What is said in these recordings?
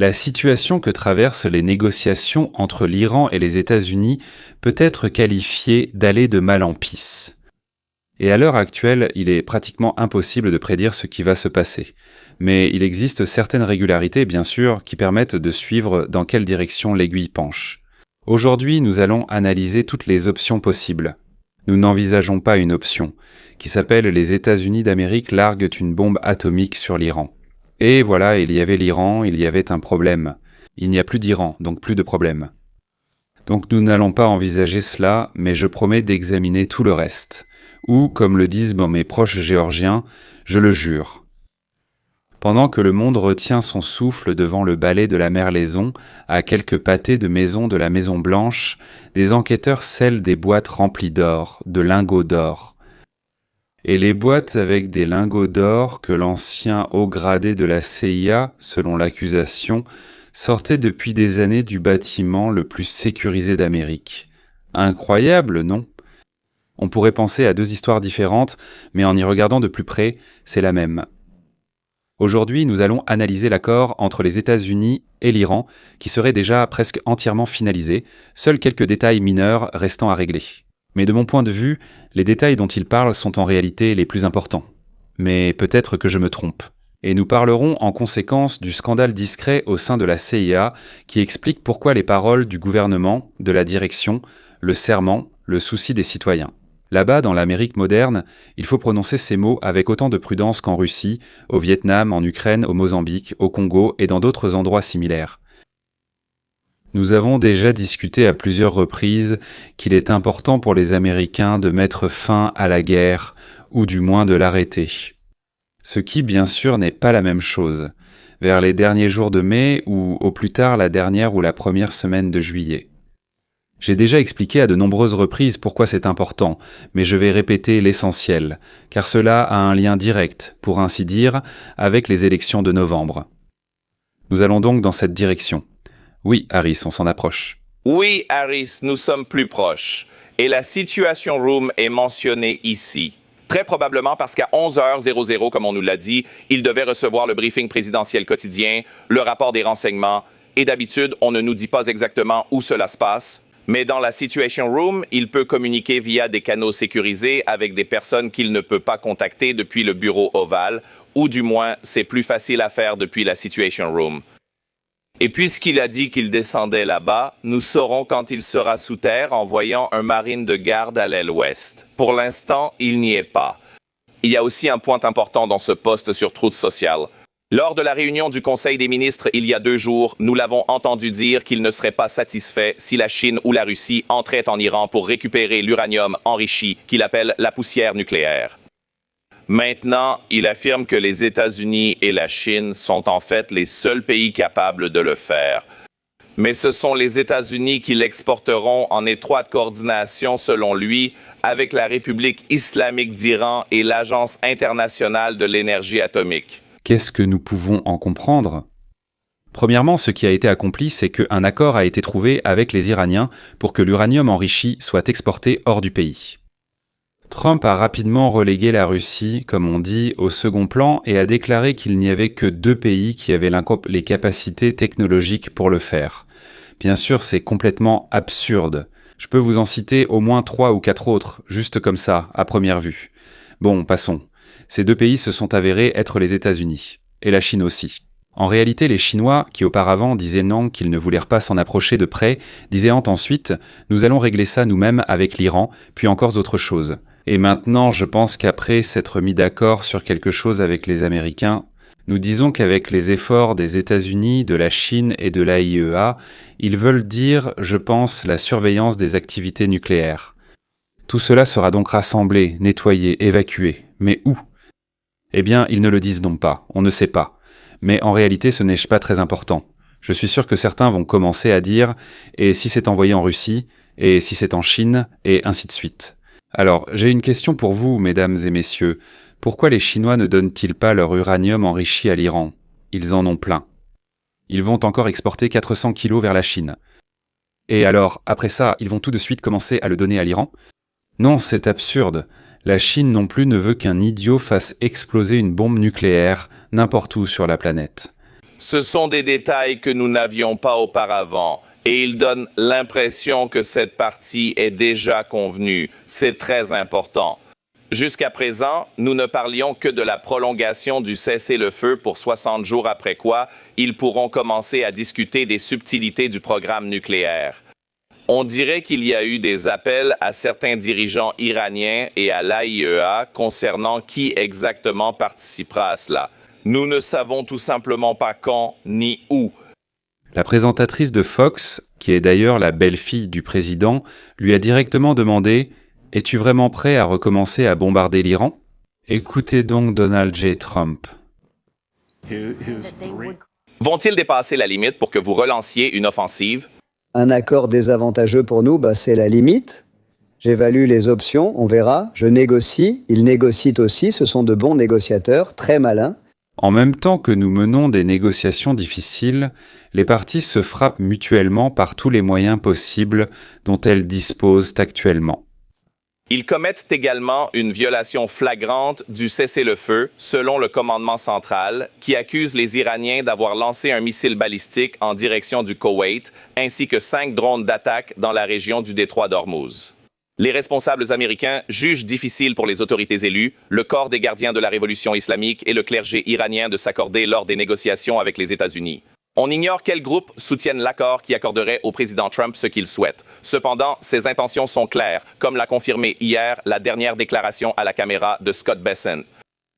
La situation que traversent les négociations entre l'Iran et les États-Unis peut être qualifiée d'aller de mal en pis. Et à l'heure actuelle, il est pratiquement impossible de prédire ce qui va se passer. Mais il existe certaines régularités, bien sûr, qui permettent de suivre dans quelle direction l'aiguille penche. Aujourd'hui, nous allons analyser toutes les options possibles. Nous n'envisageons pas une option, qui s'appelle les États-Unis d'Amérique larguent une bombe atomique sur l'Iran. Et voilà, il y avait l'Iran, il y avait un problème. Il n'y a plus d'Iran, donc plus de problème. Donc nous n'allons pas envisager cela, mais je promets d'examiner tout le reste. Ou, comme le disent mes proches géorgiens, je le jure. Pendant que le monde retient son souffle devant le balai de la Merlaison, à quelques pâtés de maison de la Maison Blanche, des enquêteurs scellent des boîtes remplies d'or, de lingots d'or. Et les boîtes avec des lingots d'or que l'ancien haut gradé de la CIA, selon l'accusation, sortait depuis des années du bâtiment le plus sécurisé d'Amérique. Incroyable, non ? On pourrait penser à deux histoires différentes, mais en y regardant de plus près, c'est la même. Aujourd'hui, nous allons analyser l'accord entre les États-Unis et l'Iran, qui serait déjà presque entièrement finalisé, seuls quelques détails mineurs restant à régler. Mais de mon point de vue, les détails dont il parle sont en réalité les plus importants. Mais peut-être que je me trompe. Et nous parlerons en conséquence du scandale discret au sein de la CIA qui explique pourquoi les paroles du gouvernement, de la direction, le serment, le souci des citoyens. Là-bas, dans l'Amérique moderne, il faut prononcer ces mots avec autant de prudence qu'en Russie, au Vietnam, en Ukraine, au Mozambique, au Congo et dans d'autres endroits similaires. Nous avons déjà discuté à plusieurs reprises qu'il est important pour les Américains de mettre fin à la guerre, ou du moins de l'arrêter. Ce qui, bien sûr, n'est pas la même chose, vers les derniers jours de mai ou au plus tard la dernière ou la première semaine de juillet. J'ai déjà expliqué à de nombreuses reprises pourquoi c'est important, mais je vais répéter l'essentiel, car cela a un lien direct, pour ainsi dire, avec les élections de novembre. Nous allons donc dans cette direction. Oui, Harris, on s'en approche. Oui, Harris, nous sommes plus proches. Et la Situation Room est mentionnée ici. Très probablement parce qu'à 11h00, comme on nous l'a dit, il devait recevoir le briefing présidentiel quotidien, le rapport des renseignements, et d'habitude, on ne nous dit pas exactement où cela se passe. Mais dans la Situation Room, il peut communiquer via des canaux sécurisés avec des personnes qu'il ne peut pas contacter depuis le bureau ovale, ou du moins, c'est plus facile à faire depuis la Situation Room. Et puisqu'il a dit qu'il descendait là-bas, nous saurons quand il sera sous terre en voyant un marine de garde à l'aile ouest. Pour l'instant, il n'y est pas. Il y a aussi un point important dans ce post sur Truth Social. Lors de la réunion du Conseil des ministres il y a 2 jours, nous l'avons entendu dire qu'il ne serait pas satisfait si la Chine ou la Russie entraient en Iran pour récupérer l'uranium enrichi qu'il appelle la poussière nucléaire. Maintenant, il affirme que les États-Unis et la Chine sont en fait les seuls pays capables de le faire. Mais ce sont les États-Unis qui l'exporteront en étroite coordination, selon lui, avec la République islamique d'Iran et l'Agence internationale de l'énergie atomique. Qu'est-ce que nous pouvons en comprendre ? Premièrement, ce qui a été accompli, c'est qu'un accord a été trouvé avec les Iraniens pour que l'uranium enrichi soit exporté hors du pays. Trump a rapidement relégué la Russie, comme on dit, au second plan et a déclaré qu'il n'y avait que 2 pays qui avaient les capacités technologiques pour le faire. Bien sûr, c'est complètement absurde. Je peux vous en citer au moins 3 ou 4 autres, juste comme ça, à première vue. Bon, passons. Ces 2 pays se sont avérés être les États-Unis, et la Chine aussi. En réalité, les Chinois, qui auparavant disaient non, qu'ils ne voulèrent pas s'en approcher de près, disaient ensuite « nous allons régler ça nous-mêmes avec l'Iran, puis encore autre chose ». Et maintenant, je pense qu'après s'être mis d'accord sur quelque chose avec les Américains, nous disons qu'avec les efforts des États-Unis, de la Chine et de l'AIEA, ils veulent dire, je pense, la surveillance des activités nucléaires. Tout cela sera donc rassemblé, nettoyé, évacué. Mais où ? Eh bien, ils ne le disent non pas, on ne sait pas. Mais en réalité, ce n'est pas très important. Je suis sûr que certains vont commencer à dire « et si c'est envoyé en Russie ? Et si c'est en Chine ? Et ainsi de suite ». Alors, j'ai une question pour vous, mesdames et messieurs. Pourquoi les Chinois ne donnent-ils pas leur uranium enrichi à l'Iran ? Ils en ont plein. Ils vont encore exporter 400 kilos vers la Chine. Et alors, après ça, ils vont tout de suite commencer à le donner à l'Iran ? Non, c'est absurde. La Chine non plus ne veut qu'un idiot fasse exploser une bombe nucléaire n'importe où sur la planète. Ce sont des détails que nous n'avions pas auparavant et ils donnent l'impression que cette partie est déjà convenue. C'est très important. Jusqu'à présent, nous ne parlions que de la prolongation du cessez-le-feu pour 60 jours après quoi ils pourront commencer à discuter des subtilités du programme nucléaire. On dirait qu'il y a eu des appels à certains dirigeants iraniens et à l'AIEA concernant qui exactement participera à cela. Nous ne savons tout simplement pas quand ni où. La présentatrice de Fox, qui est d'ailleurs la belle-fille du président, lui a directement demandé « Es-tu vraiment prêt à recommencer à bombarder l'Iran ?» Écoutez donc Donald J. Trump. Vont-ils dépasser la limite pour que vous relanciez une offensive? Un accord désavantageux pour nous, c'est la limite. J'évalue les options, on verra. Je négocie, ils négocient aussi, ce sont de bons négociateurs, très malins. En même temps que nous menons des négociations difficiles, les parties se frappent mutuellement par tous les moyens possibles dont elles disposent actuellement. Ils commettent également une violation flagrante du cessez-le-feu, selon le commandement central, qui accuse les Iraniens d'avoir lancé un missile balistique en direction du Koweït, ainsi que 5 drones d'attaque dans la région du détroit d'Ormuz. Les responsables américains jugent difficile pour les autorités élues, le corps des gardiens de la révolution islamique et le clergé iranien de s'accorder lors des négociations avec les États-Unis. On ignore quels groupes soutiennent l'accord qui accorderait au président Trump ce qu'il souhaite. Cependant, ses intentions sont claires, comme l'a confirmé hier la dernière déclaration à la caméra de Scott Bessent.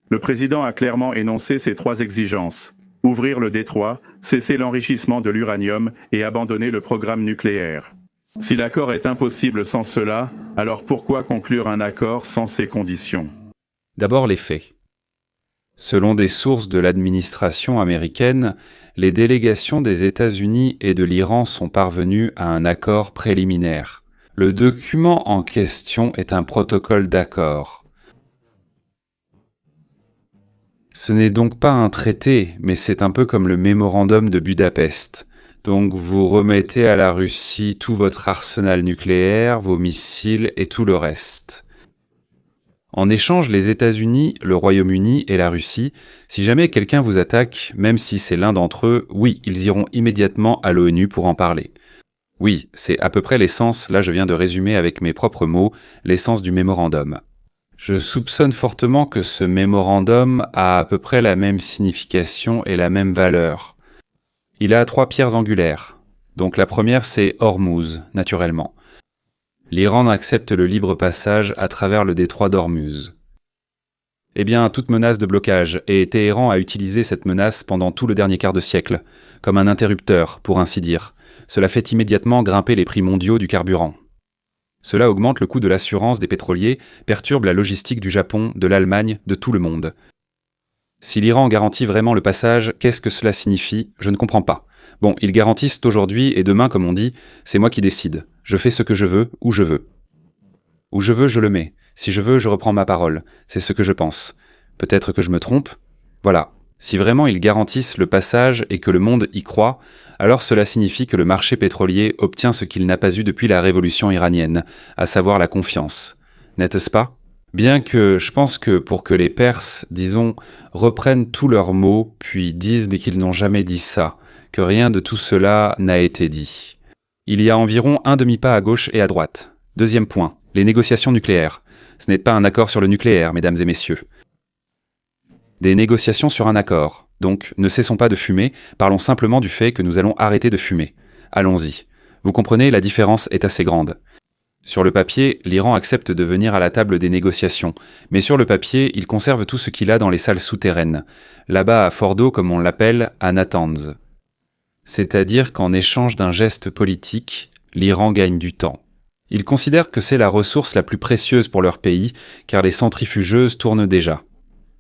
Le président a clairement énoncé ses 3 exigences. Ouvrir le détroit, cesser l'enrichissement de l'uranium et abandonner le programme nucléaire. Si l'accord est impossible sans cela, alors pourquoi conclure un accord sans ces conditions? D'abord les faits. Selon des sources de l'administration américaine, les délégations des États-Unis et de l'Iran sont parvenues à un accord préliminaire. Le document en question est un protocole d'accord. Ce n'est donc pas un traité, mais c'est un peu comme le mémorandum de Budapest. Donc vous remettez à la Russie tout votre arsenal nucléaire, vos missiles et tout le reste. En échange, les États-Unis, le Royaume-Uni et la Russie, si jamais quelqu'un vous attaque, même si c'est l'un d'entre eux, oui, ils iront immédiatement à l'ONU pour en parler. Oui, c'est à peu près l'essence, là je viens de résumer avec mes propres mots, l'essence du mémorandum. Je soupçonne fortement que ce mémorandum a à peu près la même signification et la même valeur. Il a 3 pierres angulaires. Donc la première c'est Hormuz, naturellement. L'Iran accepte le libre passage à travers le détroit d'Ormuz. Eh bien, toute menace de blocage, et Téhéran a utilisé cette menace pendant tout le dernier quart de siècle, comme un interrupteur, pour ainsi dire. Cela fait immédiatement grimper les prix mondiaux du carburant. Cela augmente le coût de l'assurance des pétroliers, perturbe la logistique du Japon, de l'Allemagne, de tout le monde. Si l'Iran garantit vraiment le passage, qu'est-ce que cela signifie? Je ne comprends pas. Bon, ils garantissent aujourd'hui et demain, comme on dit, c'est moi qui décide. Je fais ce que je veux, où je veux. Où je veux, je le mets. Si je veux, je reprends ma parole. C'est ce que je pense. Peut-être que je me trompe. Voilà. Si vraiment ils garantissent le passage et que le monde y croit, alors cela signifie que le marché pétrolier obtient ce qu'il n'a pas eu depuis la révolution iranienne, à savoir la confiance. N'est-ce pas? Bien que je pense que pour que les Perses, disons, reprennent tous leurs mots, puis disent qu'ils n'ont jamais dit ça, que rien de tout cela n'a été dit. Il y a environ un demi-pas à gauche et à droite. Deuxième point, les négociations nucléaires. Ce n'est pas un accord sur le nucléaire, mesdames et messieurs. Des négociations sur un accord. Donc, ne cessons pas de fumer, parlons simplement du fait que nous allons arrêter de fumer. Allons-y. Vous comprenez, la différence est assez grande. Sur le papier, l'Iran accepte de venir à la table des négociations, mais sur le papier, il conserve tout ce qu'il a dans les salles souterraines, là-bas à Fordo comme on l'appelle, à Natanz. C'est-à-dire qu'en échange d'un geste politique, l'Iran gagne du temps. Ils considèrent que c'est la ressource la plus précieuse pour leur pays, car les centrifugeuses tournent déjà.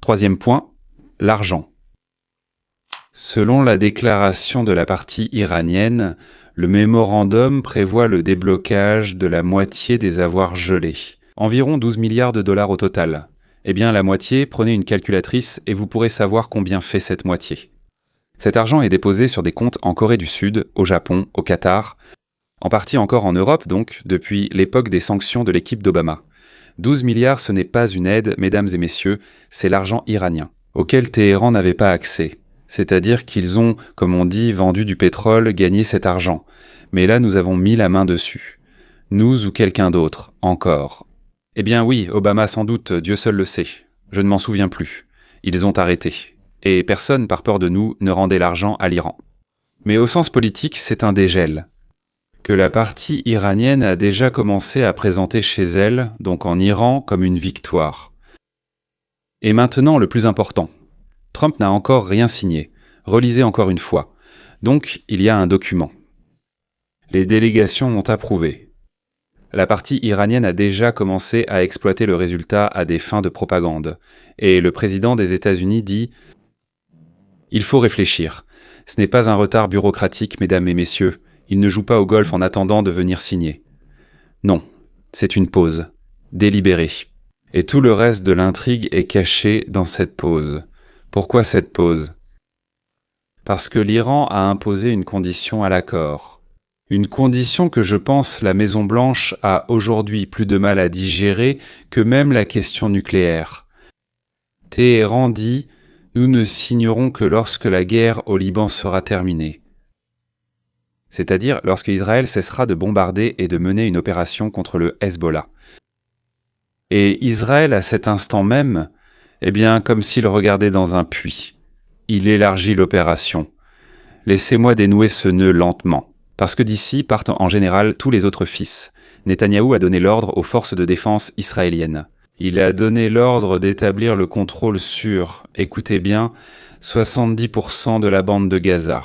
Troisième point, l'argent. Selon la déclaration de la partie iranienne, le mémorandum prévoit le déblocage de la moitié des avoirs gelés. Environ 12 milliards de dollars au total. Eh bien, la moitié, prenez une calculatrice et vous pourrez savoir combien fait cette moitié. Cet argent est déposé sur des comptes en Corée du Sud, au Japon, au Qatar, en partie encore en Europe donc, depuis l'époque des sanctions de l'équipe d'Obama. 12 milliards, ce n'est pas une aide, mesdames et messieurs, c'est l'argent iranien, auquel Téhéran n'avait pas accès. C'est-à-dire qu'ils ont, comme on dit, vendu du pétrole, gagné cet argent. Mais là, nous avons mis la main dessus. Nous ou quelqu'un d'autre, encore. Eh bien oui, Obama sans doute, Dieu seul le sait. Je ne m'en souviens plus. Ils ont arrêté. Et personne, par peur de nous, ne rendait l'argent à l'Iran. Mais au sens politique, c'est un dégel. Que la partie iranienne a déjà commencé à présenter chez elle, donc en Iran, comme une victoire. Et maintenant, le plus important. Trump n'a encore rien signé. Relisez encore une fois. Donc, il y a un document. Les délégations ont approuvé. La partie iranienne a déjà commencé à exploiter le résultat à des fins de propagande. Et le président des États-Unis dit « Il faut réfléchir. Ce n'est pas un retard bureaucratique, mesdames et messieurs. Il ne joue pas au golf en attendant de venir signer. Non, c'est une pause. Délibérée. Et tout le reste de l'intrigue est caché dans cette pause. Pourquoi cette pause ? Parce que l'Iran a imposé une condition à l'accord. Une condition que je pense la Maison-Blanche a aujourd'hui plus de mal à digérer que même la question nucléaire. Téhéran dit « Nous ne signerons que lorsque la guerre au Liban sera terminée ». C'est-à-dire lorsque Israël cessera de bombarder et de mener une opération contre le Hezbollah. Et Israël, à cet instant même, eh bien, comme s'il regardait dans un puits. Il élargit l'opération. Laissez-moi dénouer ce nœud lentement, parce que d'ici partent en général tous les autres fils. Netanyahou a donné l'ordre aux forces de défense israéliennes. Il a donné l'ordre d'établir le contrôle sur, écoutez bien, 70% de la bande de Gaza.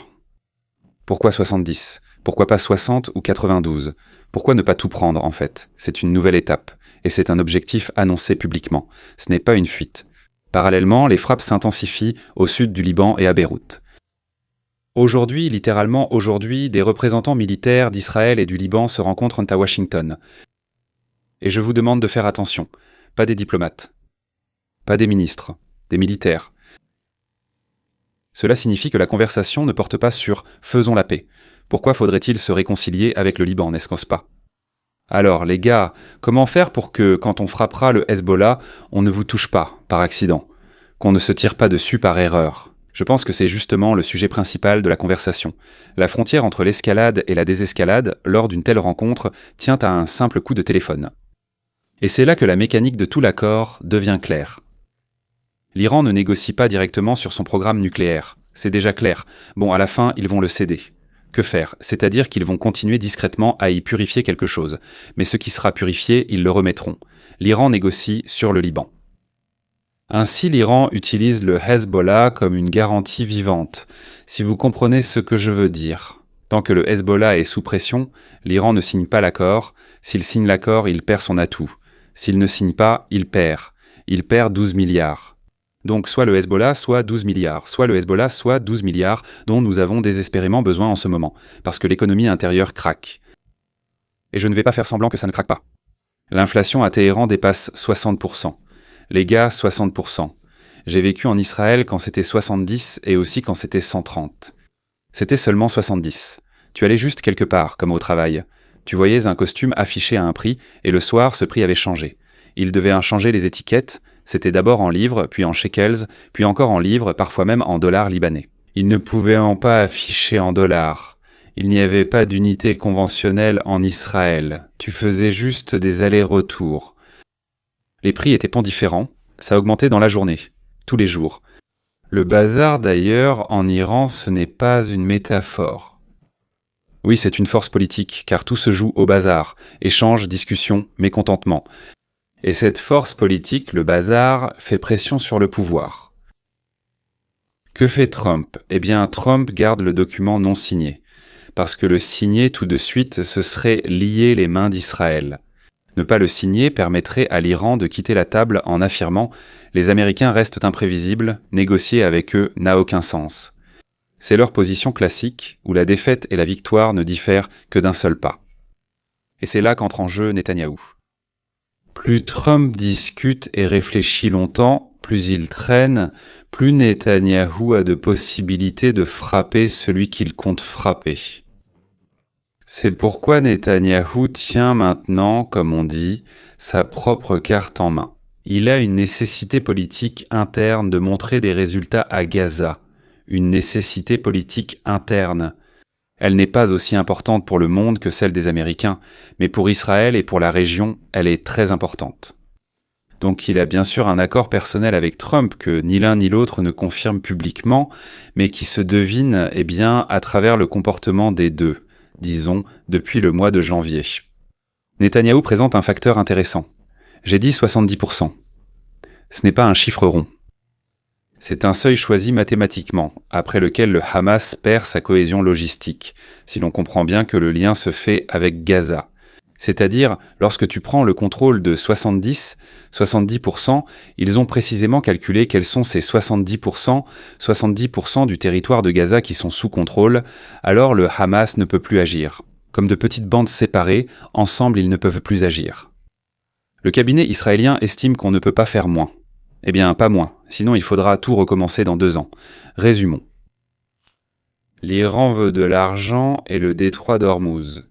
Pourquoi 70 ? Pourquoi pas 60 ou 92 ? Pourquoi ne pas tout prendre, en fait ? C'est une nouvelle étape, et c'est un objectif annoncé publiquement. Ce n'est pas une fuite. Parallèlement, les frappes s'intensifient au sud du Liban et à Beyrouth. Aujourd'hui, littéralement aujourd'hui, des représentants militaires d'Israël et du Liban se rencontrent à Washington. Et je vous demande de faire attention. Pas des diplomates. Pas des ministres. Des militaires. Cela signifie que la conversation ne porte pas sur « faisons la paix ». Pourquoi faudrait-il se réconcilier avec le Liban, n'est-ce pas ? Alors, les gars, comment faire pour que, quand on frappera le Hezbollah, on ne vous touche pas, par accident, qu'on ne se tire pas dessus par erreur ? Je pense que c'est justement le sujet principal de la conversation. La frontière entre l'escalade et la désescalade, lors d'une telle rencontre, tient à un simple coup de téléphone. Et c'est là que la mécanique de tout l'accord devient claire. L'Iran ne négocie pas directement sur son programme nucléaire. C'est déjà clair. Bon, à la fin, ils vont le céder. Que faire ? C'est-à-dire qu'ils vont continuer discrètement à y purifier quelque chose. Mais ce qui sera purifié, ils le remettront. L'Iran négocie sur le Liban. Ainsi, l'Iran utilise le Hezbollah comme une garantie vivante, si vous comprenez ce que je veux dire. Tant que le Hezbollah est sous pression, l'Iran ne signe pas l'accord. S'il signe l'accord, il perd son atout. S'il ne signe pas, il perd. Il perd 12 milliards. Donc soit le Hezbollah, soit 12 milliards. Soit le Hezbollah, soit 12 milliards dont nous avons désespérément besoin en ce moment, parce que l'économie intérieure craque. Et je ne vais pas faire semblant que ça ne craque pas. L'inflation à Téhéran dépasse 60%. Les gars, 60%. J'ai vécu en Israël quand c'était 70 et aussi quand c'était 130. C'était seulement 70. Tu allais juste quelque part, comme au travail. Tu voyais un costume affiché à un prix, et le soir, ce prix avait changé. Ils devaient en changer les étiquettes. C'était d'abord en livres, puis en shekels, puis encore en livres, parfois même en dollars libanais. Ils ne pouvaient pas afficher en dollars. Il n'y avait pas d'unité conventionnelle en Israël. Tu faisais juste des allers-retours. Les prix étaient pas différents. Ça augmentait dans la journée, tous les jours. Le bazar, d'ailleurs, en Iran, ce n'est pas une métaphore. Oui, c'est une force politique, car tout se joue au bazar. Échanges, discussions, mécontentement. Et cette force politique, le bazar, fait pression sur le pouvoir. Que fait Trump ? Eh bien, Trump garde le document non signé. Parce que le signer tout de suite, ce serait lier les mains d'Israël. Ne pas le signer permettrait à l'Iran de quitter la table en affirmant « Les Américains restent imprévisibles, négocier avec eux n'a aucun sens ». C'est leur position classique, où la défaite et la victoire ne diffèrent que d'un seul pas. Et c'est là qu'entre en jeu Netanyahou. Plus Trump discute et réfléchit longtemps, plus il traîne, plus Netanyahou a de possibilités de frapper celui qu'il compte frapper. C'est pourquoi Netanyahou tient maintenant, comme on dit, sa propre carte en main. Il a une nécessité politique interne de montrer des résultats à Gaza, une nécessité politique interne. Elle n'est pas aussi importante pour le monde que celle des Américains, mais pour Israël et pour la région, elle est très importante. Donc il a bien sûr un accord personnel avec Trump que ni l'un ni l'autre ne confirme publiquement, mais qui se devine à travers le comportement des deux, disons, depuis le mois de janvier. Netanyahou présente un facteur intéressant. J'ai dit 70%. Ce n'est pas un chiffre rond. C'est un seuil choisi mathématiquement, après lequel le Hamas perd sa cohésion logistique, si l'on comprend bien que le lien se fait avec Gaza. C'est-à-dire, lorsque tu prends le contrôle de 70%, ils ont précisément calculé quels sont ces 70% du territoire de Gaza qui sont sous contrôle, alors le Hamas ne peut plus agir. Comme de petites bandes séparées, ensemble ils ne peuvent plus agir. Le cabinet israélien estime qu'on ne peut pas faire moins. Eh bien, pas moins, sinon il faudra tout recommencer dans 2 ans. Résumons. L'Iran veut de l'argent et le détroit d'Ormuz.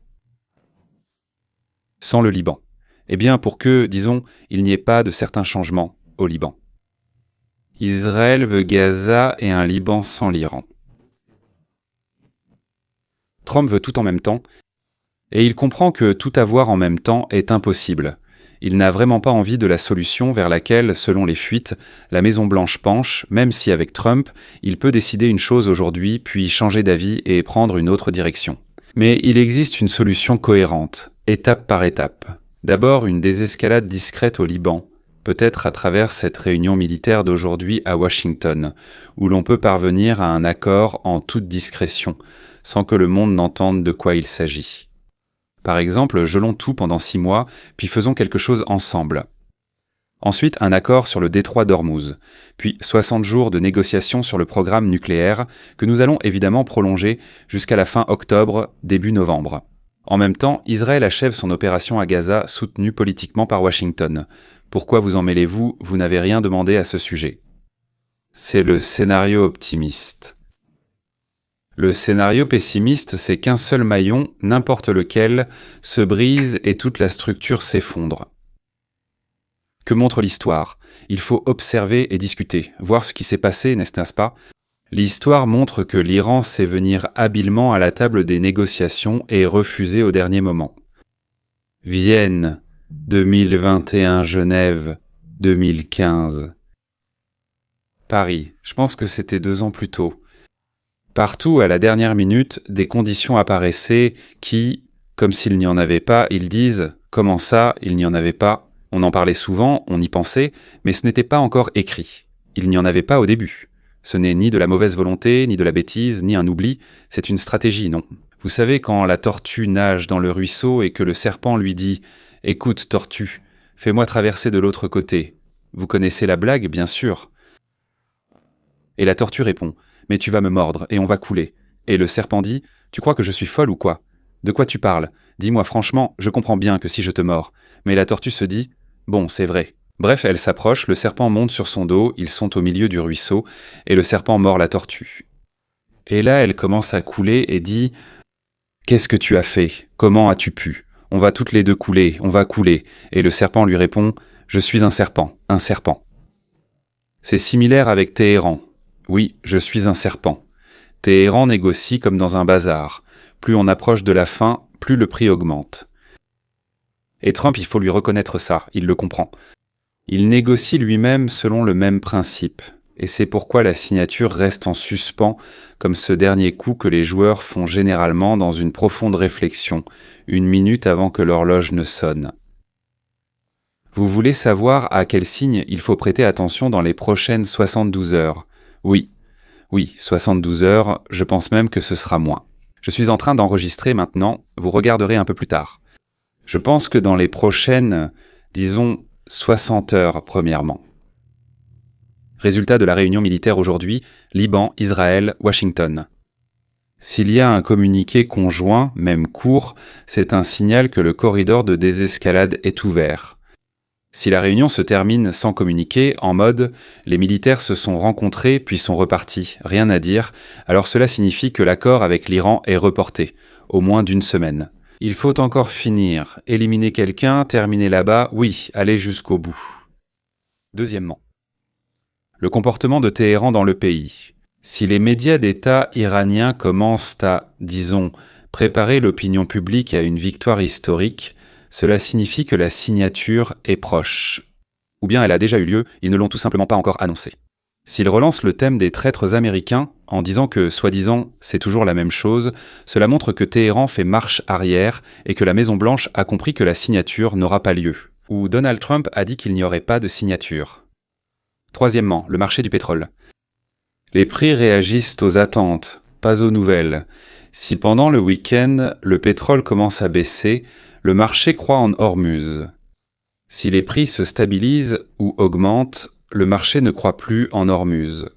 Sans le Liban. Eh bien, pour que, disons, il n'y ait pas de certains changements au Liban. Israël veut Gaza et un Liban sans l'Iran. Trump veut tout en même temps, et il comprend que tout avoir en même temps est impossible. Il n'a vraiment pas envie de la solution vers laquelle, selon les fuites, la Maison-Blanche penche, même si avec Trump, il peut décider une chose aujourd'hui, puis changer d'avis et prendre une autre direction. Mais il existe une solution cohérente, étape par étape. D'abord, une désescalade discrète au Liban, peut-être à travers cette réunion militaire d'aujourd'hui à Washington, où l'on peut parvenir à un accord en toute discrétion, sans que le monde n'entende de quoi il s'agit. Par exemple, gelons tout pendant 6 mois, puis faisons quelque chose ensemble. Ensuite, un accord sur le détroit d'Ormuz, puis 60 jours de négociations sur le programme nucléaire que nous allons évidemment prolonger jusqu'à la fin octobre, début novembre. En même temps, Israël achève son opération à Gaza soutenue politiquement par Washington. Pourquoi vous en mêlez-vous? Vous n'avez rien demandé à ce sujet. C'est le scénario optimiste. Le scénario pessimiste, c'est qu'un seul maillon, n'importe lequel, se brise et toute la structure s'effondre. Que montre l'histoire? Il faut observer et discuter, voir ce qui s'est passé, n'est-ce pas? L'histoire montre que l'Iran sait venir habilement à la table des négociations et refuser au dernier moment. Vienne, 2021, Genève, 2015. Paris, je pense que c'était 2 ans plus tôt. Partout, à la dernière minute, des conditions apparaissaient qui, comme s'il n'y en avait pas, ils disent « Comment ça, il n'y en avait pas ?» On en parlait souvent, on y pensait, mais ce n'était pas encore écrit. Il n'y en avait pas au début. Ce n'est ni de la mauvaise volonté, ni de la bêtise, ni un oubli, c'est une stratégie, non. Vous savez, quand la tortue nage dans le ruisseau et que le serpent lui dit « Écoute, tortue, fais-moi traverser de l'autre côté. » Vous connaissez la blague, bien sûr. Et la tortue répond « Mais tu vas me mordre et on va couler. » Et le serpent dit « Tu crois que je suis folle ou quoi? De quoi tu parles? Dis-moi franchement, je comprends bien que si je te mords. » Mais la tortue se dit « Bon, c'est vrai. » Bref, elle s'approche, le serpent monte sur son dos, ils sont au milieu du ruisseau, et le serpent mord la tortue. Et là, elle commence à couler et dit « Qu'est-ce que tu as fait? Comment as-tu pu? On va toutes les deux couler, on va couler. » Et le serpent lui répond « Je suis un serpent, un serpent. » C'est similaire avec Téhéran. Oui, je suis un serpent. Téhéran négocie comme dans un bazar. Plus on approche de la fin, plus le prix augmente. Et Trump, il faut lui reconnaître ça, il le comprend. Il négocie lui-même selon le même principe, et c'est pourquoi la signature reste en suspens, comme ce dernier coup que les joueurs font généralement dans une profonde réflexion, 1 minute avant que l'horloge ne sonne. Vous voulez savoir à quel signe il faut prêter attention dans les prochaines 72 heures? Oui, 72 heures, je pense même que ce sera moins. Je suis en train d'enregistrer maintenant, vous regarderez un peu plus tard. Je pense que dans les prochaines, disons, 60 heures, premièrement. Résultat de la réunion militaire aujourd'hui, Liban, Israël, Washington. S'il y a un communiqué conjoint, même court, c'est un signal que le corridor de désescalade est ouvert. Si la réunion se termine sans communiqué, en mode « les militaires se sont rencontrés puis sont repartis, rien à dire », alors cela signifie que l'accord avec l'Iran est reporté, au moins d'1 semaine. Il faut encore finir, éliminer quelqu'un, terminer là-bas, oui, aller jusqu'au bout. Deuxièmement, le comportement de Téhéran dans le pays. Si les médias d'État iraniens commencent à, disons, préparer l'opinion publique à une victoire historique, cela signifie que la signature est proche. Ou bien elle a déjà eu lieu, ils ne l'ont tout simplement pas encore annoncé. S'ils relancent le thème des traîtres américains en disant que, soi-disant, c'est toujours la même chose, cela montre que Téhéran fait marche arrière et que la Maison-Blanche a compris que la signature n'aura pas lieu. Ou Donald Trump a dit qu'il n'y aurait pas de signature. Troisièmement, le marché du pétrole. Les prix réagissent aux attentes, pas aux nouvelles. Si pendant le week-end, le pétrole commence à baisser, le marché croît en Hormuz. Si les prix se stabilisent ou augmentent, le marché ne croît plus en Hormuz.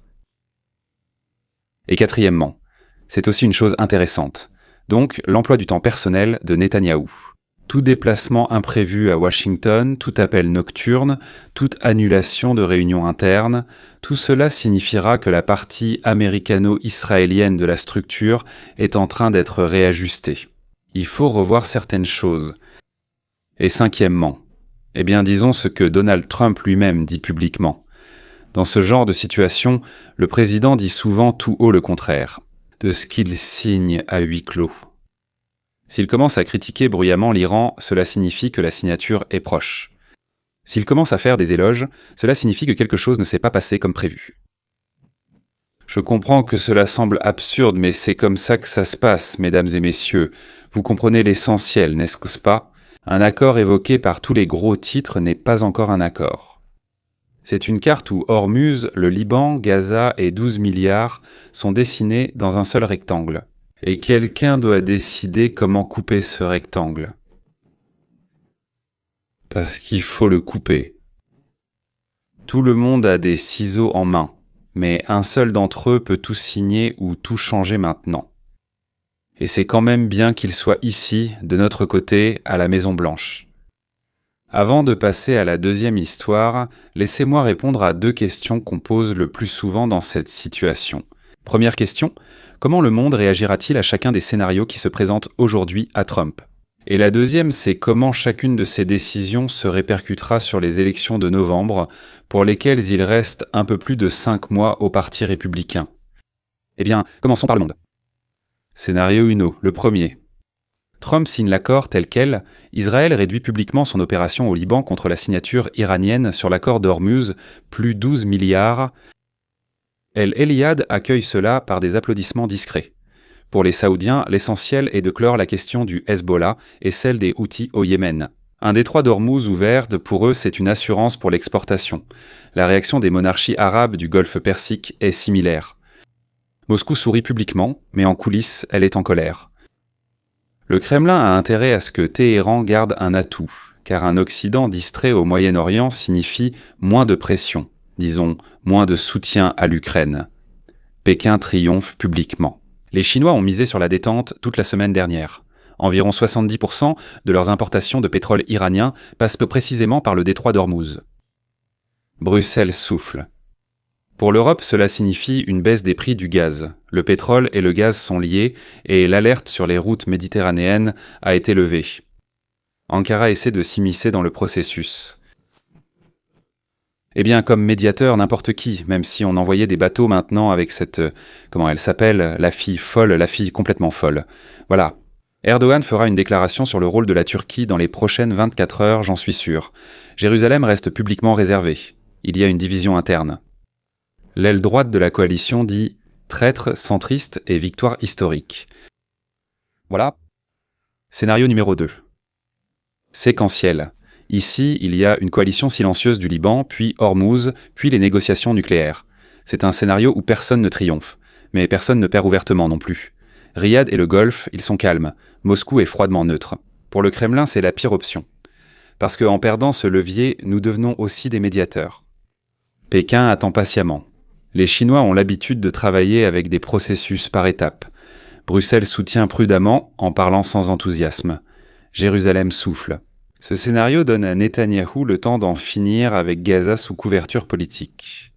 Et quatrièmement, c'est aussi une chose intéressante, donc l'emploi du temps personnel de Netanyahou. Tout déplacement imprévu à Washington, tout appel nocturne, toute annulation de réunions internes, tout cela signifiera que la partie américano-israélienne de la structure est en train d'être réajustée. Il faut revoir certaines choses. Et cinquièmement, disons ce que Donald Trump lui-même dit publiquement. Dans ce genre de situation, le président dit souvent tout haut le contraire, de ce qu'il signe à huis clos. S'il commence à critiquer bruyamment l'Iran, cela signifie que la signature est proche. S'il commence à faire des éloges, cela signifie que quelque chose ne s'est pas passé comme prévu. Je comprends que cela semble absurde, mais c'est comme ça que ça se passe, mesdames et messieurs. Vous comprenez l'essentiel, n'est-ce pas? Un accord évoqué par tous les gros titres n'est pas encore un accord. C'est une carte où Hormuz, le Liban, Gaza et 12 milliards sont dessinés dans un seul rectangle. Et quelqu'un doit décider comment couper ce rectangle. Parce qu'il faut le couper. Tout le monde a des ciseaux en main, mais un seul d'entre eux peut tout signer ou tout changer maintenant. Et c'est quand même bien qu'il soit ici, de notre côté, à la Maison-Blanche. Avant de passer à la deuxième histoire, laissez-moi répondre à 2 questions qu'on pose le plus souvent dans cette situation. Première question, comment le monde réagira-t-il à chacun des scénarios qui se présentent aujourd'hui à Trump? Et la deuxième, c'est comment chacune de ces décisions se répercutera sur les élections de novembre, pour lesquelles il reste un peu plus de 5 mois au Parti républicain. Commençons par le monde. Scénario 1, le premier. Trump signe l'accord tel quel, Israël réduit publiquement son opération au Liban contre la signature iranienne sur l'accord d'Hormuz, plus 12 milliards. El Eliad accueille cela par des applaudissements discrets. Pour les Saoudiens, l'essentiel est de clore la question du Hezbollah et celle des Houthis au Yémen. Un détroit d'Hormuz ouvert, pour eux, c'est une assurance pour l'exportation. La réaction des monarchies arabes du Golfe Persique est similaire. Moscou sourit publiquement, mais en coulisses, elle est en colère. Le Kremlin a intérêt à ce que Téhéran garde un atout, car un Occident distrait au Moyen-Orient signifie moins de pression. Disons, moins de soutien à l'Ukraine. Pékin triomphe publiquement. Les Chinois ont misé sur la détente toute la semaine dernière. Environ 70% de leurs importations de pétrole iranien passent précisément par le détroit d'Hormuz. Bruxelles souffle. Pour l'Europe, cela signifie une baisse des prix du gaz. Le pétrole et le gaz sont liés et l'alerte sur les routes méditerranéennes a été levée. Ankara essaie de s'immiscer dans le processus. Comme médiateur, n'importe qui, même si on envoyait des bateaux maintenant avec cette... comment elle s'appelle? La fille folle, la fille complètement folle. Voilà. Erdogan fera une déclaration sur le rôle de la Turquie dans les prochaines 24 heures, j'en suis sûr. Jérusalem reste publiquement réservée. Il y a une division interne. L'aile droite de la coalition dit « traître, centriste et victoire historique ». Voilà. Scénario numéro 2. Séquentiel. Ici, il y a une coalition silencieuse du Liban, puis Hormuz, puis les négociations nucléaires. C'est un scénario où personne ne triomphe, mais personne ne perd ouvertement non plus. Riyad et le Golfe, ils sont calmes. Moscou est froidement neutre. Pour le Kremlin, c'est la pire option. Parce qu'en perdant ce levier, nous devenons aussi des médiateurs. Pékin attend patiemment. Les Chinois ont l'habitude de travailler avec des processus par étapes. Bruxelles soutient prudemment, en parlant sans enthousiasme. Jérusalem souffle. Ce scénario donne à Netanyahou le temps d'en finir avec Gaza sous couverture politique.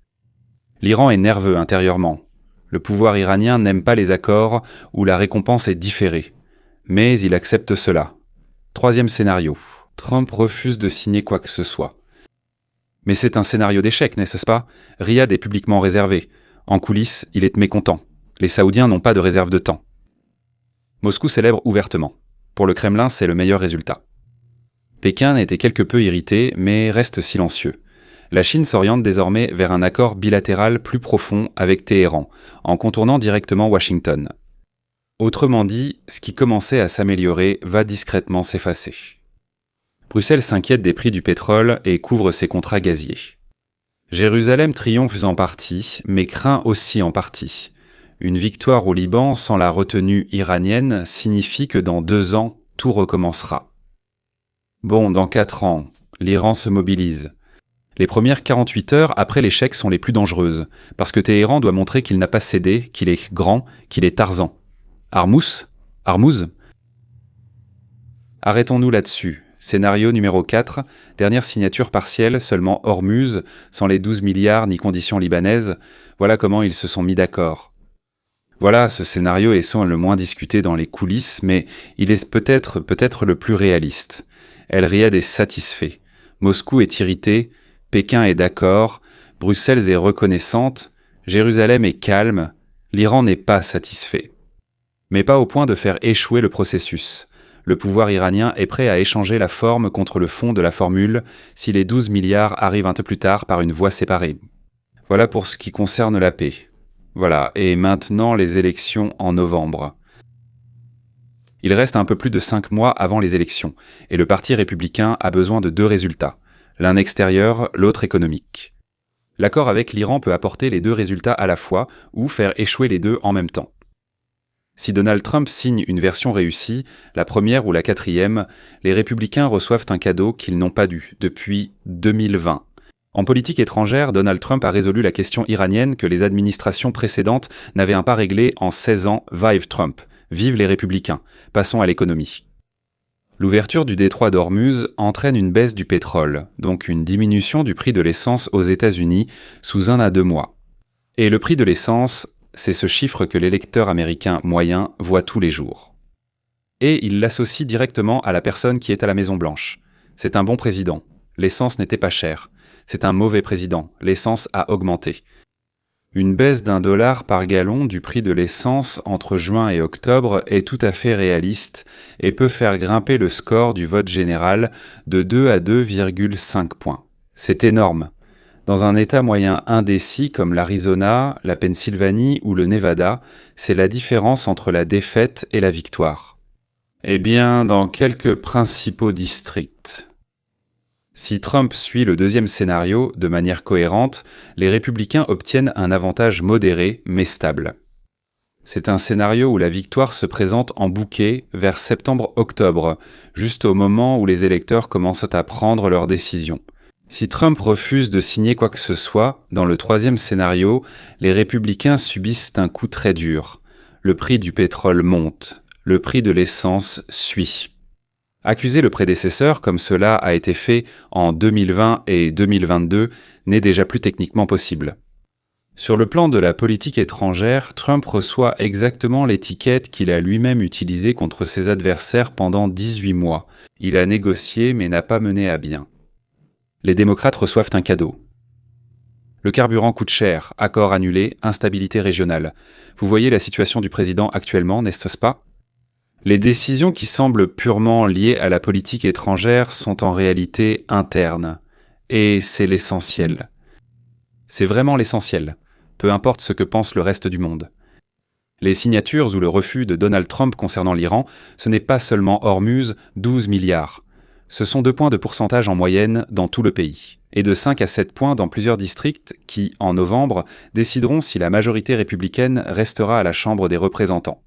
L'Iran est nerveux intérieurement. Le pouvoir iranien n'aime pas les accords où la récompense est différée. Mais il accepte cela. Troisième scénario. Trump refuse de signer quoi que ce soit. Mais c'est un scénario d'échec, n'est-ce pas? Riyad est publiquement réservé. En coulisses, il est mécontent. Les Saoudiens n'ont pas de réserve de temps. Moscou célèbre ouvertement. Pour le Kremlin, c'est le meilleur résultat. Pékin était quelque peu irrité, mais reste silencieux. La Chine s'oriente désormais vers un accord bilatéral plus profond avec Téhéran, en contournant directement Washington. Autrement dit, ce qui commençait à s'améliorer va discrètement s'effacer. Bruxelles s'inquiète des prix du pétrole et couvre ses contrats gaziers. Jérusalem triomphe en partie, mais craint aussi en partie. Une victoire au Liban sans la retenue iranienne signifie que dans 2 ans, tout recommencera. Bon, dans 4 ans, l'Iran se mobilise. Les premières 48 heures après l'échec sont les plus dangereuses, parce que Téhéran doit montrer qu'il n'a pas cédé, qu'il est grand, qu'il est Tarzan. Armouz? Arrêtons-nous là-dessus. Scénario numéro 4, dernière signature partielle, seulement Hormuz, sans les 12 milliards ni conditions libanaises, voilà comment ils se sont mis d'accord. Voilà, ce scénario est sans le moins discuté dans les coulisses, mais il est peut-être le plus réaliste. El Riad est satisfait, Moscou est irrité, Pékin est d'accord, Bruxelles est reconnaissante, Jérusalem est calme, l'Iran n'est pas satisfait. Mais pas au point de faire échouer le processus. Le pouvoir iranien est prêt à échanger la forme contre le fond de la formule si les 12 milliards arrivent un peu plus tard par une voie séparée. Voilà pour ce qui concerne la paix. Voilà, et maintenant les élections en novembre. Il reste un peu plus de 5 mois avant les élections, et le Parti républicain a besoin de 2 résultats, l'un extérieur, l'autre économique. L'accord avec l'Iran peut apporter les 2 résultats à la fois, ou faire échouer les 2 en même temps. Si Donald Trump signe une version réussie, la première ou la 4e, les républicains reçoivent un cadeau qu'ils n'ont pas dû depuis 2020. En politique étrangère, Donald Trump a résolu la question iranienne que les administrations précédentes n'avaient pas réglée en 16 ans. Vive Trump, vive les républicains. Passons à l'économie. L'ouverture du détroit d'Ormuz entraîne une baisse du pétrole, donc une diminution du prix de l'essence aux États-Unis sous 1 à 2 mois. Et le prix de l'essence, c'est ce chiffre que l'électeur américain moyen voit tous les jours. Et il l'associe directement à la personne qui est à la Maison-Blanche. C'est un bon président. L'essence n'était pas chère. C'est un mauvais président. L'essence a augmenté. Une baisse d'$1 par gallon du prix de l'essence entre juin et octobre est tout à fait réaliste et peut faire grimper le score du vote général de 2 à 2,5 points. C'est énorme. Dans un État moyen indécis comme l'Arizona, la Pennsylvanie ou le Nevada, c'est la différence entre la défaite et la victoire. Eh bien, dans quelques principaux districts. Si Trump suit le 2e scénario de manière cohérente, les républicains obtiennent un avantage modéré mais stable. C'est un scénario où la victoire se présente en bouquet vers septembre-octobre, juste au moment où les électeurs commencent à prendre leurs décisions. Si Trump refuse de signer quoi que ce soit, dans le 3e scénario, les républicains subissent un coup très dur. Le prix du pétrole monte, le prix de l'essence suit. Accuser le prédécesseur, comme cela a été fait en 2020 et 2022, n'est déjà plus techniquement possible. Sur le plan de la politique étrangère, Trump reçoit exactement l'étiquette qu'il a lui-même utilisée contre ses adversaires pendant 18 mois. Il a négocié mais n'a pas mené à bien. Les démocrates reçoivent un cadeau. Le carburant coûte cher, accord annulé, instabilité régionale. Vous voyez la situation du président actuellement, n'est-ce pas? Les décisions qui semblent purement liées à la politique étrangère sont en réalité internes. Et c'est l'essentiel. C'est vraiment l'essentiel, peu importe ce que pense le reste du monde. Les signatures ou le refus de Donald Trump concernant l'Iran, ce n'est pas seulement Hormuz, 12 milliards. Ce sont 2 points de pourcentage en moyenne dans tout le pays, et de 5 à 7 points dans plusieurs districts qui, en novembre, décideront si la majorité républicaine restera à la Chambre des représentants.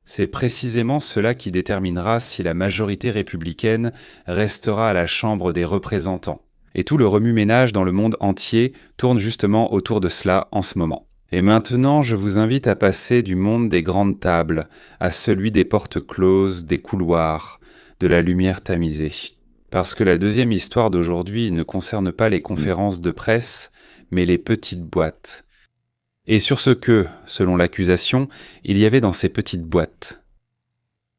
C'est précisément cela qui déterminera si la majorité républicaine restera à la Chambre des représentants. Et tout le remue-ménage dans le monde entier tourne justement autour de cela en ce moment. Et maintenant, je vous invite à passer du monde des grandes tables à celui des portes closes, des couloirs, de la lumière tamisée. Parce que la 2e histoire d'aujourd'hui ne concerne pas les conférences de presse, mais les petites boîtes. Et sur ce que, selon l'accusation, il y avait dans ces petites boîtes.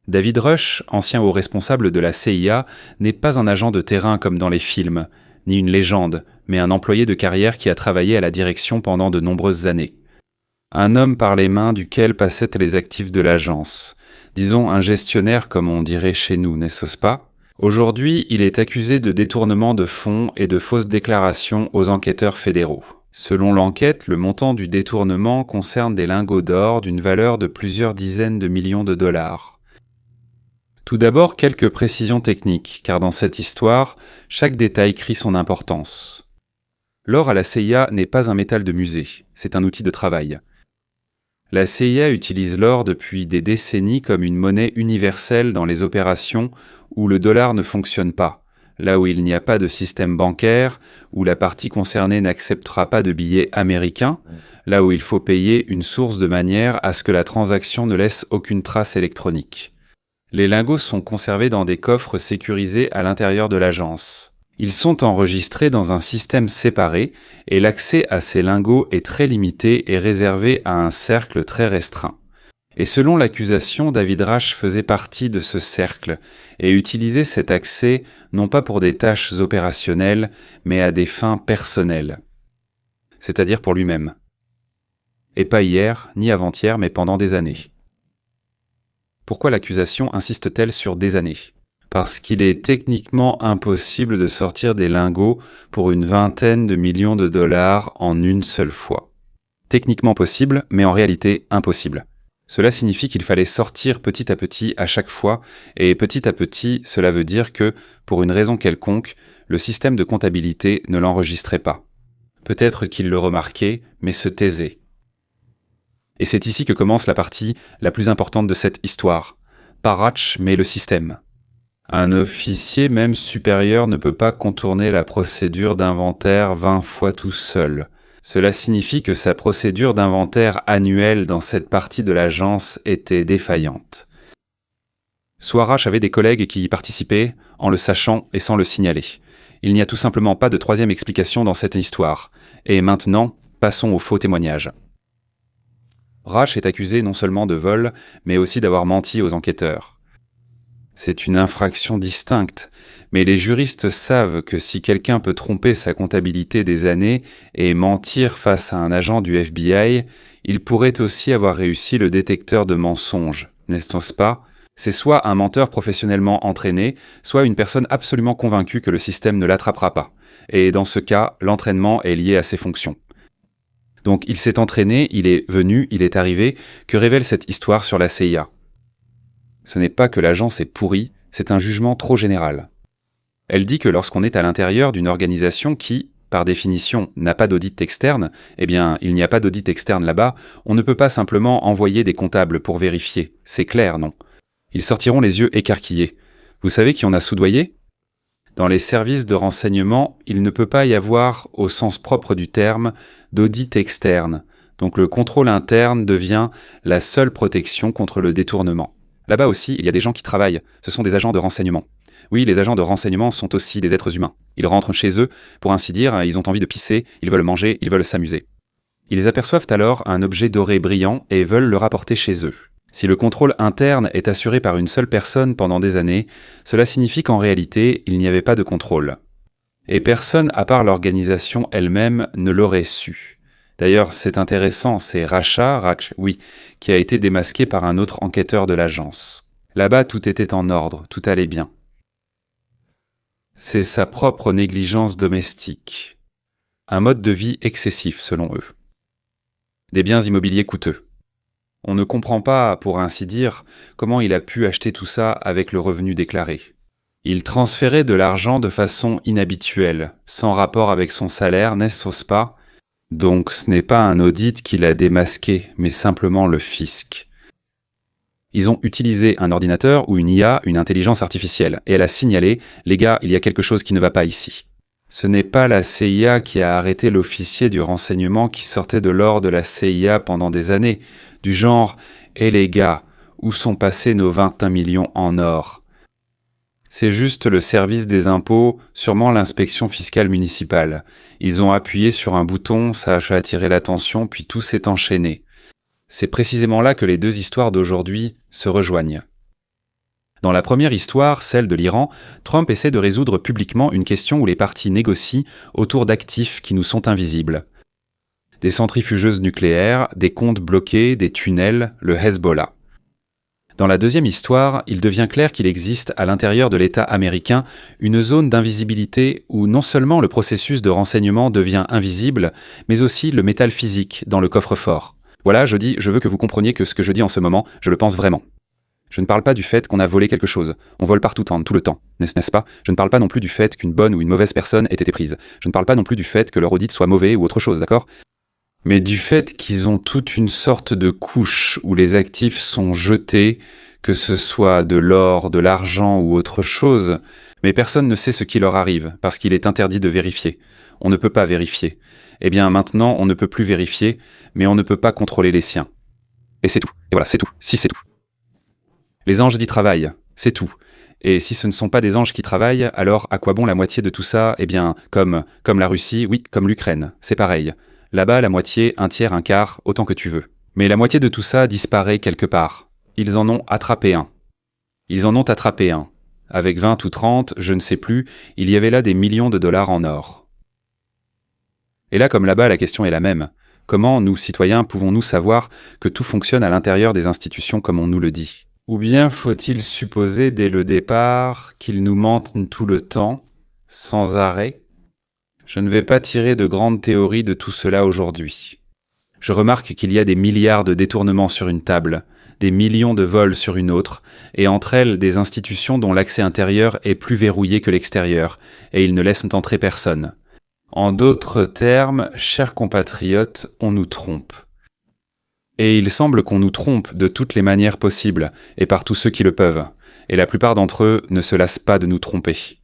David Rush, ancien haut responsable de la CIA, n'est pas un agent de terrain comme dans les films, ni une légende, mais un employé de carrière qui a travaillé à la direction pendant de nombreuses années. Un homme par les mains duquel passaient les actifs de l'agence. Disons un gestionnaire comme on dirait chez nous, n'est-ce pas? Aujourd'hui, il est accusé de détournement de fonds et de fausses déclarations aux enquêteurs fédéraux. Selon l'enquête, le montant du détournement concerne des lingots d'or d'une valeur de plusieurs dizaines de millions de dollars. Tout d'abord, quelques précisions techniques, car dans cette histoire, chaque détail crie son importance. L'or à la CIA n'est pas un métal de musée, c'est un outil de travail. La CIA utilise l'or depuis des décennies comme une monnaie universelle dans les opérations où le dollar ne fonctionne pas, là où il n'y a pas de système bancaire, où la partie concernée n'acceptera pas de billets américains, là où il faut payer une source de manière à ce que la transaction ne laisse aucune trace électronique. Les lingots sont conservés dans des coffres sécurisés à l'intérieur de l'agence. Ils sont enregistrés dans un système séparé et l'accès à ces lingots est très limité et réservé à un cercle très restreint. Et selon l'accusation, David Rash faisait partie de ce cercle et utilisait cet accès non pas pour des tâches opérationnelles, mais à des fins personnelles, c'est-à-dire pour lui-même. Et pas hier, ni avant-hier, mais pendant des années. Pourquoi l'accusation insiste-t-elle sur des années ? Parce qu'il est techniquement impossible de sortir des lingots pour une vingtaine de millions de dollars en une seule fois. Techniquement possible, mais en réalité impossible. Cela signifie qu'il fallait sortir petit à petit à chaque fois, et petit à petit, cela veut dire que, pour une raison quelconque, le système de comptabilité ne l'enregistrait pas. Peut-être qu'il le remarquait, mais se taisait. Et c'est ici que commence la partie la plus importante de cette histoire. Pas Rash, mais le système. Un officier, même supérieur, ne peut pas contourner la procédure d'inventaire 20 fois tout seul. Cela signifie que sa procédure d'inventaire annuelle dans cette partie de l'agence était défaillante. Soit Rash avait des collègues qui y participaient, en le sachant et sans le signaler. Il n'y a tout simplement pas de troisième explication dans cette histoire. Et maintenant, passons aux faux témoignages. Rash est accusé non seulement de vol, mais aussi d'avoir menti aux enquêteurs. C'est une infraction distincte, mais les juristes savent que si quelqu'un peut tromper sa comptabilité des années et mentir face à un agent du FBI, il pourrait aussi avoir réussi le détecteur de mensonges, n'est-ce pas ? C'est soit un menteur professionnellement entraîné, soit une personne absolument convaincue que le système ne l'attrapera pas. Et dans ce cas, l'entraînement est lié à ses fonctions. Donc il s'est entraîné, il est venu, il est arrivé, que révèle cette histoire sur la CIA ? Ce n'est pas que l'agence est pourrie, c'est un jugement trop général. Elle dit que lorsqu'on est à l'intérieur d'une organisation qui, par définition, n'a pas d'audit externe, eh bien, il n'y a pas d'audit externe là-bas, on ne peut pas simplement envoyer des comptables pour vérifier. C'est clair, non ? Ils sortiront les yeux écarquillés. Vous savez qui on a soudoyé ? Dans les services de renseignement, il ne peut pas y avoir, au sens propre du terme, d'audit externe. Donc le contrôle interne devient la seule protection contre le détournement. Là-bas aussi, il y a des gens qui travaillent. Ce sont des agents de renseignement. Oui, les agents de renseignement sont aussi des êtres humains. Ils rentrent chez eux, pour ainsi dire, ils ont envie de pisser, ils veulent manger, ils veulent s'amuser. Ils aperçoivent alors un objet doré brillant et veulent le rapporter chez eux. Si le contrôle interne est assuré par une seule personne pendant des années, cela signifie qu'en réalité, il n'y avait pas de contrôle. Et personne, à part l'organisation elle-même, ne l'aurait su. D'ailleurs, c'est intéressant, c'est Rash, qui a été démasqué par un autre enquêteur de l'agence. Là-bas, tout était en ordre, tout allait bien. C'est sa propre négligence domestique. Un mode de vie excessif, selon eux. Des biens immobiliers coûteux. On ne comprend pas, pour ainsi dire, comment il a pu acheter tout ça avec le revenu déclaré. Il transférait de l'argent de façon inhabituelle, sans rapport avec son salaire, n'est-ce pas ? Donc ce n'est pas un audit qui l'a démasqué, mais simplement le fisc. Ils ont utilisé un ordinateur ou une IA, une intelligence artificielle, et elle a signalé « Les gars, il y a quelque chose qui ne va pas ici ». Ce n'est pas la CIA qui a arrêté l'officier du renseignement qui sortait de l'or de la CIA pendant des années, du genre « Eh les gars, où sont passés nos 21 millions en or ?» C'est juste le service des impôts, sûrement l'inspection fiscale municipale. Ils ont appuyé sur un bouton, ça a attiré l'attention, puis tout s'est enchaîné. C'est précisément là que les deux histoires d'aujourd'hui se rejoignent. Dans la première histoire, celle de l'Iran, Trump essaie de résoudre publiquement une question où les parties négocient autour d'actifs qui nous sont invisibles. Des centrifugeuses nucléaires, des comptes bloqués, des tunnels, le Hezbollah. Dans la deuxième histoire, il devient clair qu'il existe à l'intérieur de l'État américain une zone d'invisibilité où non seulement le processus de renseignement devient invisible, mais aussi le métal physique dans le coffre-fort. Voilà, je veux que vous compreniez que ce que je dis en ce moment, je le pense vraiment. Je ne parle pas du fait qu'on a volé quelque chose. On vole partout, tout le temps, n'est-ce pas? Je ne parle pas non plus du fait qu'une bonne ou une mauvaise personne ait été prise. Je ne parle pas non plus du fait que leur audit soit mauvais ou autre chose, d'accord? Mais du fait qu'ils ont toute une sorte de couche où les actifs sont jetés, que ce soit de l'or, de l'argent ou autre chose, mais personne ne sait ce qui leur arrive, parce qu'il est interdit de vérifier. On ne peut pas vérifier. Eh bien maintenant, on ne peut plus vérifier, mais on ne peut pas contrôler les siens. Et c'est tout. Et voilà, c'est tout. Si c'est tout. Les anges y travaillent, c'est tout. Et si ce ne sont pas des anges qui travaillent, alors à quoi bon la moitié de tout ça? Eh bien, comme la Russie, oui, comme l'Ukraine, c'est pareil. Là-bas, la moitié, un tiers, un quart, autant que tu veux. Mais la moitié de tout ça disparaît quelque part. Ils en ont attrapé un. Avec 20 ou 30, je ne sais plus, il y avait là des millions de dollars en or. Et là, comme là-bas, la question est la même. Comment, nous, citoyens, pouvons-nous savoir que tout fonctionne à l'intérieur des institutions comme on nous le dit? Ou bien faut-il supposer dès le départ qu'ils nous mentent tout le temps, sans arrêt? Je ne vais pas tirer de grandes théories de tout cela aujourd'hui. Je remarque qu'il y a des milliards de détournements sur une table, des millions de vols sur une autre, et entre elles des institutions dont l'accès intérieur est plus verrouillé que l'extérieur, et ils ne laissent entrer personne. En d'autres termes, chers compatriotes, on nous trompe. Et il semble qu'on nous trompe de toutes les manières possibles, et par tous ceux qui le peuvent, et la plupart d'entre eux ne se lassent pas de nous tromper.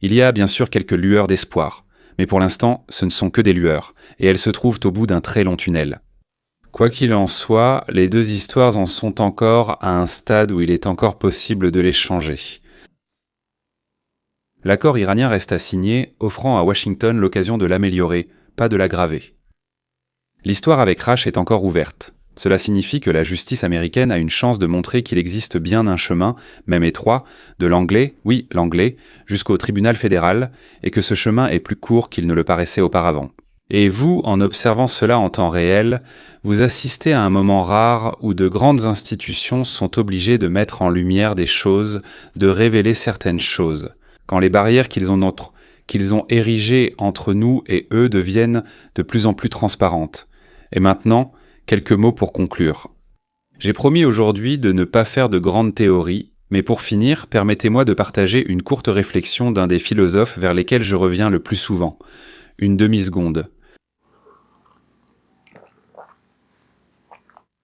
Il y a bien sûr quelques lueurs d'espoir, mais pour l'instant, ce ne sont que des lueurs, et elles se trouvent au bout d'un très long tunnel. Quoi qu'il en soit, les deux histoires en sont encore à un stade où il est encore possible de les changer. L'accord iranien reste à signer, offrant à Washington l'occasion de l'améliorer, pas de l'aggraver. L'histoire avec Rash est encore ouverte. Cela signifie que la justice américaine a une chance de montrer qu'il existe bien un chemin, même étroit, de l'anglais, oui, l'anglais, jusqu'au tribunal fédéral, et que ce chemin est plus court qu'il ne le paraissait auparavant. Et vous, en observant cela en temps réel, vous assistez à un moment rare où de grandes institutions sont obligées de mettre en lumière des choses, de révéler certaines choses, quand les barrières qu'ils ont érigées entre nous et eux deviennent de plus en plus transparentes. Et maintenant, quelques mots pour conclure. J'ai promis aujourd'hui de ne pas faire de grandes théories, mais pour finir, permettez-moi de partager une courte réflexion d'un des philosophes vers lesquels je reviens le plus souvent. Une demi-seconde.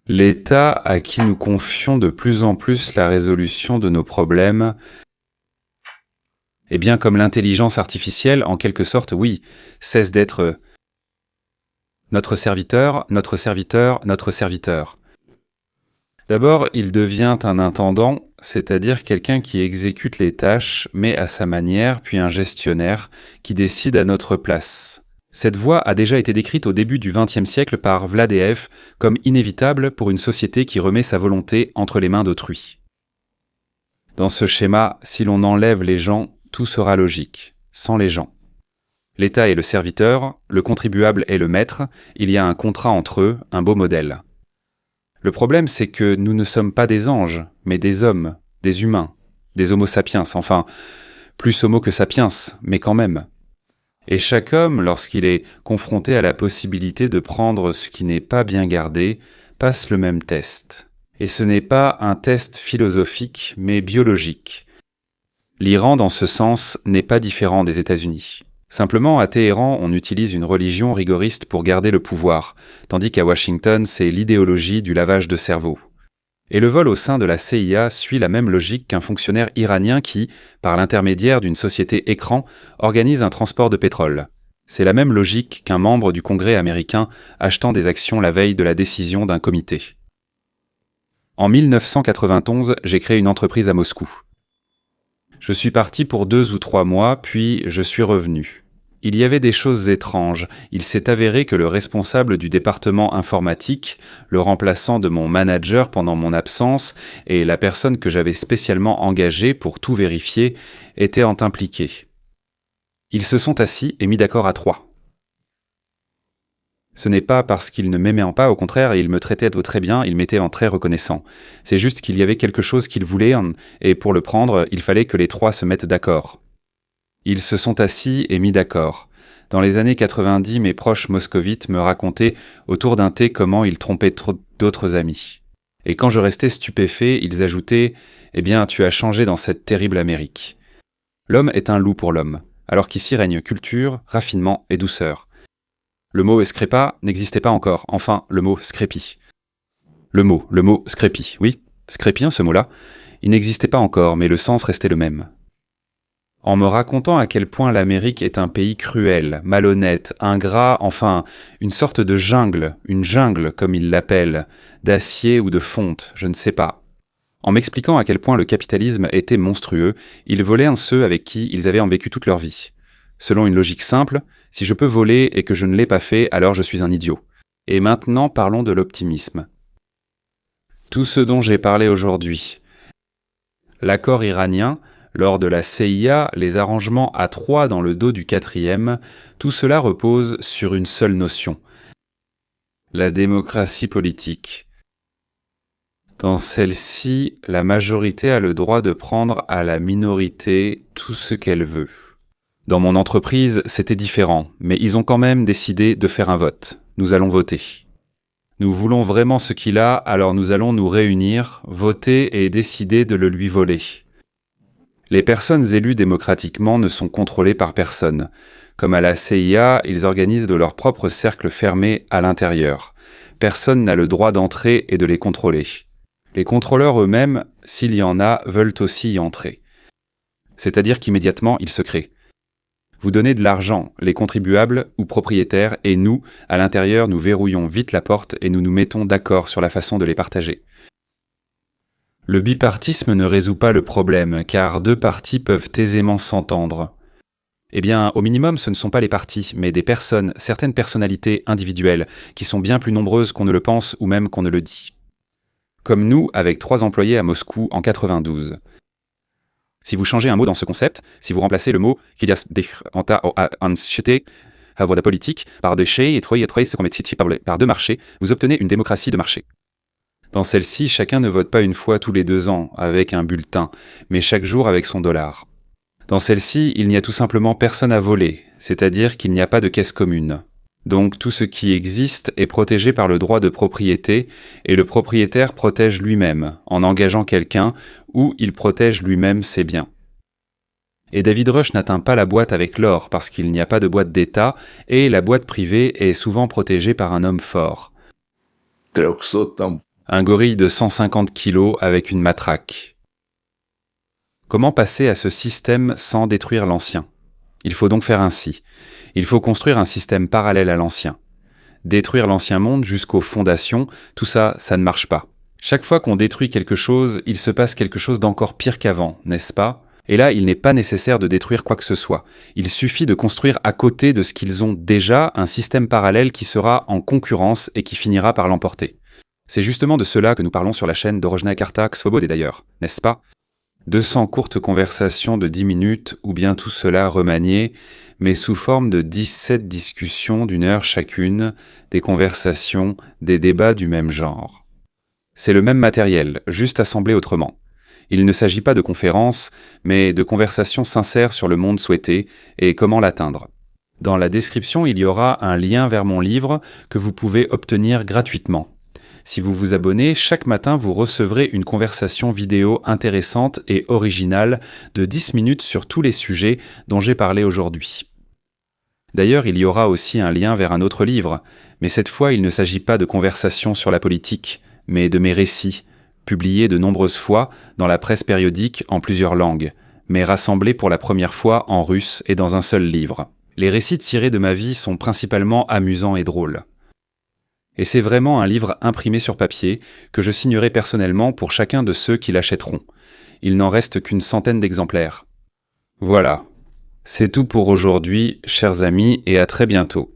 L'État à qui nous confions de plus en plus la résolution de nos problèmes, eh bien comme l'intelligence artificielle, en quelque sorte, oui, cesse d'être notre serviteur, notre serviteur, notre serviteur. D'abord, il devient un intendant, c'est-à-dire quelqu'un qui exécute les tâches, mais à sa manière, puis un gestionnaire qui décide à notre place. Cette voie a déjà été décrite au début du XXe siècle par Vladeev comme inévitable pour une société qui remet sa volonté entre les mains d'autrui. Dans ce schéma, si l'on enlève les gens, tout sera logique, sans les gens. L'État est le serviteur, le contribuable est le maître, il y a un contrat entre eux, un beau modèle. Le problème, c'est que nous ne sommes pas des anges, mais des hommes, des humains, des homo sapiens, enfin, plus homo que sapiens, mais quand même. Et chaque homme, lorsqu'il est confronté à la possibilité de prendre ce qui n'est pas bien gardé, passe le même test. Et ce n'est pas un test philosophique, mais biologique. L'Iran, dans ce sens, n'est pas différent des États-Unis. Simplement, à Téhéran, on utilise une religion rigoriste pour garder le pouvoir, tandis qu'à Washington, c'est l'idéologie du lavage de cerveau. Et le vol au sein de la CIA suit la même logique qu'un fonctionnaire iranien qui, par l'intermédiaire d'une société écran, organise un transport de pétrole. C'est la même logique qu'un membre du Congrès américain achetant des actions la veille de la décision d'un comité. En 1991, j'ai créé une entreprise à Moscou. Je suis parti pour 2 ou 3 mois, puis je suis revenu. Il y avait des choses étranges. Il s'est avéré que le responsable du département informatique, le remplaçant de mon manager pendant mon absence et la personne que j'avais spécialement engagée pour tout vérifier étaient impliqués. Ils se sont assis et mis d'accord à 3. Ce n'est pas parce qu'ils ne m'aimaient pas, au contraire, ils me traitaient très bien, ils m'étaient très reconnaissants. C'est juste qu'il y avait quelque chose qu'ils voulaient, et pour le prendre, il fallait que les 3 se mettent d'accord. Ils se sont assis et mis d'accord. Dans les années 90, mes proches moscovites me racontaient autour d'un thé comment ils trompaient d'autres amis. Et quand je restais stupéfait, ils ajoutaient « Eh bien, tu as changé dans cette terrible Amérique. » L'homme est un loup pour l'homme, alors qu'ici règne culture, raffinement et douceur. Le mot escrépa n'existait pas encore, enfin, le mot scrépi. Le mot scrépi, oui, scrépien ce mot-là, il n'existait pas encore, mais le sens restait le même. En me racontant à quel point l'Amérique est un pays cruel, malhonnête, ingrat, enfin, une sorte de jungle, une jungle comme ils l'appellent, d'acier ou de fonte, je ne sais pas. En m'expliquant à quel point le capitalisme était monstrueux, ils volaient ceux avec qui ils avaient vécu toute leur vie. Selon une logique simple, si je peux voler et que je ne l'ai pas fait, alors je suis un idiot. Et maintenant, parlons de l'optimisme. Tout ce dont j'ai parlé aujourd'hui. L'accord iranien, lors de la CIA, les arrangements à 3 dans le dos du 4e, tout cela repose sur une seule notion. La démocratie politique. Dans celle-ci, la majorité a le droit de prendre à la minorité tout ce qu'elle veut. Dans mon entreprise, c'était différent, mais ils ont quand même décidé de faire un vote. Nous allons voter. Nous voulons vraiment ce qu'il a, alors nous allons nous réunir, voter et décider de le lui voler. Les personnes élues démocratiquement ne sont contrôlées par personne. Comme à la CIA, ils organisent de leur propre cercle fermé à l'intérieur. Personne n'a le droit d'entrer et de les contrôler. Les contrôleurs eux-mêmes, s'il y en a, veulent aussi y entrer. C'est-à-dire qu'immédiatement, ils se créent. Vous donnez de l'argent, les contribuables ou propriétaires, et nous, à l'intérieur, nous verrouillons vite la porte et nous nous mettons d'accord sur la façon de les partager. Le bipartisme ne résout pas le problème, car 2 partis peuvent aisément s'entendre. Eh bien, au minimum, ce ne sont pas les partis, mais des personnes, certaines personnalités individuelles, qui sont bien plus nombreuses qu'on ne le pense ou même qu'on ne le dit. Comme nous, avec 3 employés à Moscou en 92. Si vous changez un mot dans ce concept, si vous remplacez le mot politique par déchets et par 2 marchés, vous obtenez une démocratie de marché. Dans celle-ci, chacun ne vote pas une fois tous les 2 ans avec un bulletin, mais chaque jour avec son dollar. Dans celle-ci, il n'y a tout simplement personne à voler, c'est-à-dire qu'il n'y a pas de caisse commune. Donc tout ce qui existe est protégé par le droit de propriété et le propriétaire protège lui-même en engageant quelqu'un ou il protège lui-même ses biens. Et David Rush n'atteint pas la boîte avec l'or parce qu'il n'y a pas de boîte d'État et la boîte privée est souvent protégée par un homme fort. Un gorille de 150 kilos avec une matraque. Comment passer à ce système sans détruire l'ancien ? Il faut donc faire ainsi. Il faut construire un système parallèle à l'ancien. Détruire l'ancien monde jusqu'aux fondations, tout ça, ça ne marche pas. Chaque fois qu'on détruit quelque chose, il se passe quelque chose d'encore pire qu'avant, n'est-ce pas ? Et là, il n'est pas nécessaire de détruire quoi que ce soit. Il suffit de construire à côté de ce qu'ils ont déjà un système parallèle qui sera en concurrence et qui finira par l'emporter. C'est justement de cela que nous parlons sur la chaîne d'Orojnaï Karta Svobodé d'ailleurs, n'est-ce pas ? 200 courtes conversations de 10 minutes ou bien tout cela remanié, mais sous forme de 17 discussions d'1 heure chacune, des conversations, des débats du même genre. C'est le même matériel, juste assemblé autrement. Il ne s'agit pas de conférences, mais de conversations sincères sur le monde souhaité et comment l'atteindre. Dans la description, il y aura un lien vers mon livre que vous pouvez obtenir gratuitement. Si vous vous abonnez, chaque matin vous recevrez une conversation vidéo intéressante et originale de 10 minutes sur tous les sujets dont j'ai parlé aujourd'hui. D'ailleurs, il y aura aussi un lien vers un autre livre, mais cette fois il ne s'agit pas de conversations sur la politique, mais de mes récits, publiés de nombreuses fois dans la presse périodique en plusieurs langues, mais rassemblés pour la première fois en russe et dans un seul livre. Les récits tirés de ma vie sont principalement amusants et drôles. Et c'est vraiment un livre imprimé sur papier que je signerai personnellement pour chacun de ceux qui l'achèteront. Il n'en reste qu'100 d'exemplaires. Voilà. C'est tout pour aujourd'hui, chers amis, et à très bientôt.